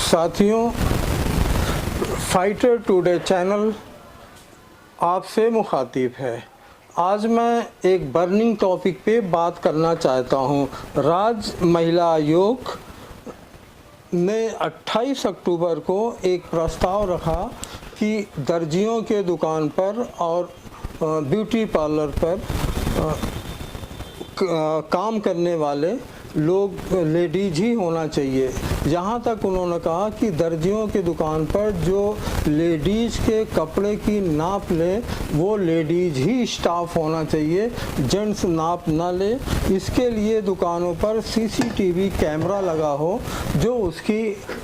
साथियों, fighter today channel आपसे मुखातिब है। आज मैं एक बर्निंग टॉपिक पे बात करना चाहता हूँ। राज्य महिला आयोग ने 28 अक्टूबर को एक प्रस्ताव रखा कि दर्जियों के दुकान पर और ब्यूटी पार्लर पर काम करने वाले लोग लेडीज ही होना चाहिए। यहाँ तक उन्होंने कहा कि दर्जियों की दुकान पर जो लेडीज के कपड़े की नाप ले वो लेडीज ही स्टाफ होना चाहिए, जेंट्स नाप ना ले। इसके लिए दुकानों पर सीसीटीवी कैमरा लगा हो जो उसकी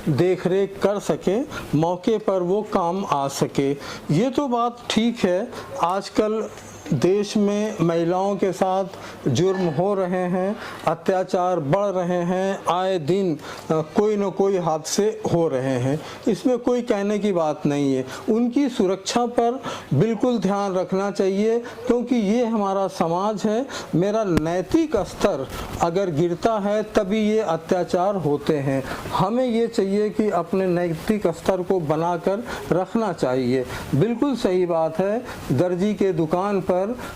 देखरेख कर सके, मौके पर वो काम आ सके। ये तो बात ठीक है। आजकल देश में महिलाओं के साथ जुर्म हो रहे हैं, अत्याचार बढ़ रहे हैं, आए दिन कोई न कोई हादसे हो रहे हैं। इसमें कोई कहने की बात नहीं है। उनकी सुरक्षा पर बिल्कुल ध्यान रखना चाहिए, क्योंकि ये हमारा समाज है। मेरा नैतिक स्तर अगर गिरता है तभी ये अत्याचार होते हैं। हमें ये चाहिए कि अपने नैतिक स्तर को बनाकर रखना चाहिए। बिल्कुल सही बात है, दर्जी के दुकान पर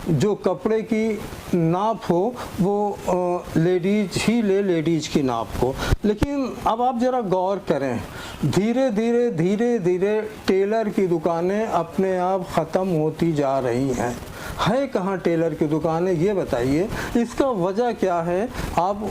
जो कपड़े की नाप हो वो लेडीज ही ले, लेडीज की नाप को। लेकिन अब आप जरा गौर करें, धीरे धीरे टेलर की दुकानें अपने आप ख़त्म होती जा रही हैं। है कहाँ टेलर की दुकानें, ये बताइए। इसका वजह क्या है? आप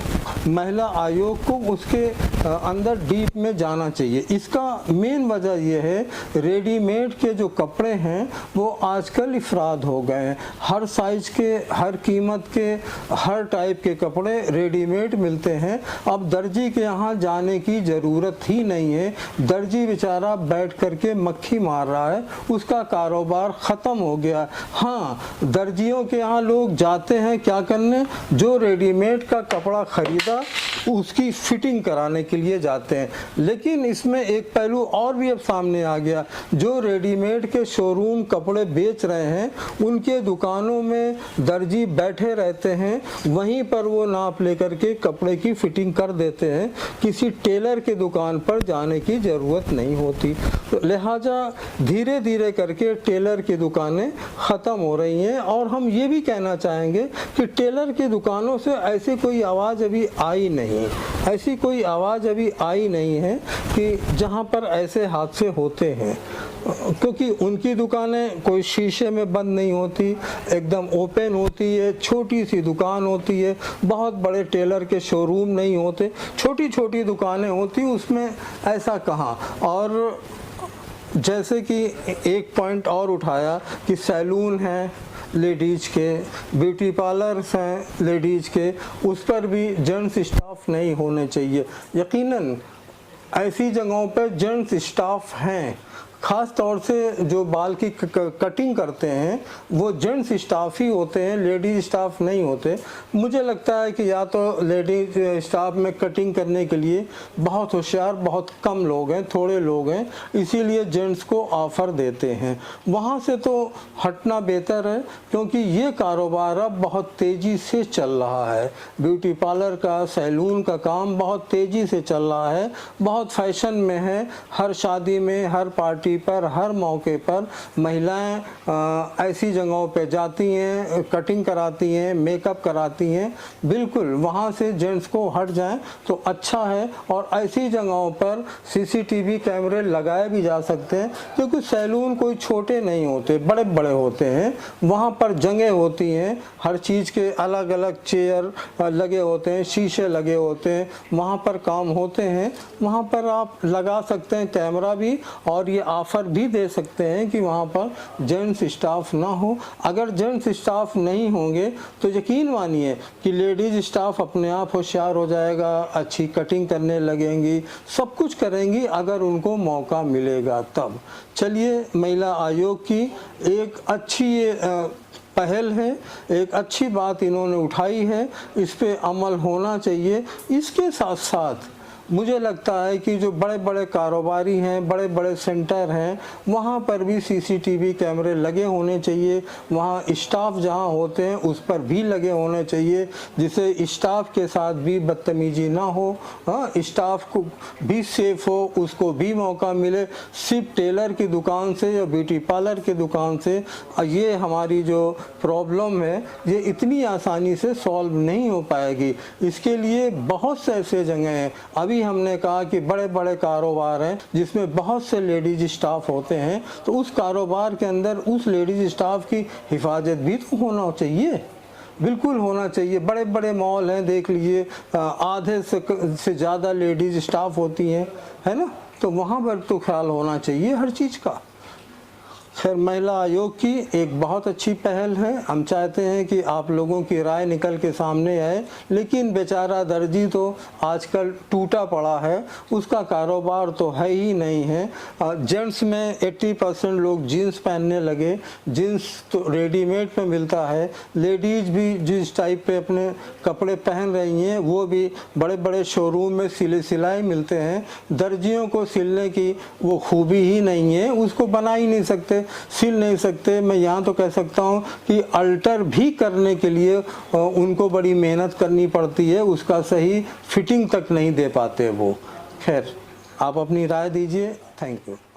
महिला आयोग को उसके अंदर डीप में जाना चाहिए। इसका मेन वजह ये है, रेडीमेड के जो कपड़े हैं वो आजकल इफराद हो गए हैं। हर साइज के, हर कीमत के, हर टाइप के कपड़े रेडीमेड मिलते हैं। अब दर्जी के यहाँ जाने की ज़रूरत ही नहीं है। दर्जी बेचारा बैठ करके मक्खी मार रहा है, उसका कारोबार ख़त्म हो गया। हाँ, दर्जियों के यहाँ लोग जाते हैं क्या करने? जो रेडीमेड का कपड़ा ख़रीदा उसकी फिटिंग कराने के लिए जाते हैं। लेकिन इसमें एक पहलू और भी अब सामने आ गया। जो रेडीमेड के शोरूम कपड़े बेच रहे हैं उनके दुकानों में दर्जी बैठे रहते हैं, वहीं पर वो नाप लेकर के कपड़े की फिटिंग कर देते हैं। किसी टेलर के दुकान पर जाने की ज़रूरत नहीं होती। तो लिहाजा धीरे धीरे करके टेलर की दुकानें ख़त्म हो रही हैं। और हम ये भी कहना चाहेंगे कि टेलर की दुकानों से ऐसी कोई आवाज़ अभी आई नहीं, ऐसी कोई आवाज़ अभी आई नहीं है कि जहाँ पर ऐसे हादसे होते हैं, क्योंकि उनकी दुकानें कोई शीशे में बंद नहीं होती, एकदम ओपन होती है। छोटी सी दुकान होती है, बहुत बड़े टेलर के शोरूम नहीं होते, छोटी छोटी दुकानें होती, उसमें ऐसा कहाँ। और जैसे कि एक पॉइंट और उठाया कि सैलून हैं लेडीज के, ब्यूटी पार्लर्स हैं लेडीज के, उस पर भी जेंट्स स्टाफ नहीं होने चाहिए। यकीनन ऐसी जगहों पर जेंट्स स्टाफ हैं। ख़ास तौर से जो बाल की कटिंग करते हैं वो जेंट्स स्टाफ ही होते हैं, लेडीज स्टाफ नहीं होते। मुझे लगता है कि या तो लेडीज स्टाफ में कटिंग करने के लिए बहुत होशियार, बहुत कम लोग हैं, थोड़े लोग हैं, इसीलिए जेंट्स को ऑफ़र देते हैं। वहाँ से तो हटना बेहतर है, क्योंकि ये कारोबार अब बहुत तेज़ी से चल रहा है। ब्यूटी पार्लर का, सैलून का काम बहुत तेज़ी से चल रहा है, बहुत फैशन में है। हर शादी में, हर पार्टी पर, हर मौके पर महिलाएं ऐसी जगहों पे जाती हैं, कटिंग कराती हैं, मेकअप कराती हैं। बिल्कुल वहाँ से जेंट्स को हट जाएं तो अच्छा है। और ऐसी जगहों पर सीसीटीवी कैमरे लगाए भी जा सकते हैं, क्योंकि सैलून कोई छोटे नहीं होते, बड़े बड़े होते हैं। वहाँ पर जगह होती हैं, हर चीज़ के अलग अलग चेयर लगे होते हैं, शीशे लगे होते हैं, वहाँ पर काम होते हैं। वहाँ पर आप लगा सकते हैं कैमरा भी, और ये ऑफ़र भी दे सकते हैं कि वहाँ पर जेंट्स स्टाफ ना हो। अगर जेंट्स स्टाफ नहीं होंगे तो यकीन मानिए कि लेडीज़ स्टाफ अपने आप होशियार हो जाएगा, अच्छी कटिंग करने लगेंगी, सब कुछ करेंगी अगर उनको मौका मिलेगा तब। चलिए, महिला आयोग की एक अच्छी पहल है, एक अच्छी बात इन्होंने उठाई है, इस पे अमल होना चाहिए। इसके साथ साथ मुझे लगता है कि जो बड़े बड़े कारोबारी हैं, बड़े बड़े सेंटर हैं, वहाँ पर भी सीसीटीवी कैमरे लगे होने चाहिए। वहाँ स्टाफ जहाँ होते हैं उस पर भी लगे होने चाहिए, जिससे स्टाफ के साथ भी बदतमीजी ना हो, हाँ, स्टाफ को भी सेफ हो, उसको भी मौका मिले। सिर्फ टेलर की दुकान से या ब्यूटी पार्लर की दुकान से ये हमारी जो प्रॉब्लम है ये इतनी आसानी से सॉल्व नहीं हो पाएगी। इसके लिए बहुत से ऐसे जगह हैं, अभी हमने कहा कि बड़े बड़े कारोबार हैं जिसमें बहुत से लेडीज स्टाफ होते हैं, तो उस कारोबार के अंदर उस लेडीज स्टाफ की हिफाजत भी तो होना चाहिए, बिल्कुल होना चाहिए। बड़े बड़े मॉल हैं, देख लीजिए, आधे से ज़्यादा लेडीज स्टाफ होती हैं, है ना, तो वहाँ पर तो ख्याल होना चाहिए हर चीज़ का। खैर, महिला आयोग की एक बहुत अच्छी पहल है। हम चाहते हैं कि आप लोगों की राय निकल के सामने आए, लेकिन बेचारा दर्जी तो आजकल टूटा पड़ा है, उसका कारोबार तो है ही नहीं है। जेंट्स में 80% लोग जीन्स पहनने लगे, जीन्स तो रेडीमेड में मिलता है। लेडीज भी जिस टाइप पे अपने कपड़े पहन रही हैं वो भी बड़े बड़े शोरूम में सिलाई मिलते हैं। दर्जियों को सिलने की वो खूबी ही नहीं है, उसको बना ही नहीं सकते, सिल नहीं सकते। मैं यहाँ तो कह सकता हूँ कि अल्टर भी करने के लिए उनको बड़ी मेहनत करनी पड़ती है, उसका सही फिटिंग तक नहीं दे पाते वो। खैर, आप अपनी राय दीजिए। Thank you.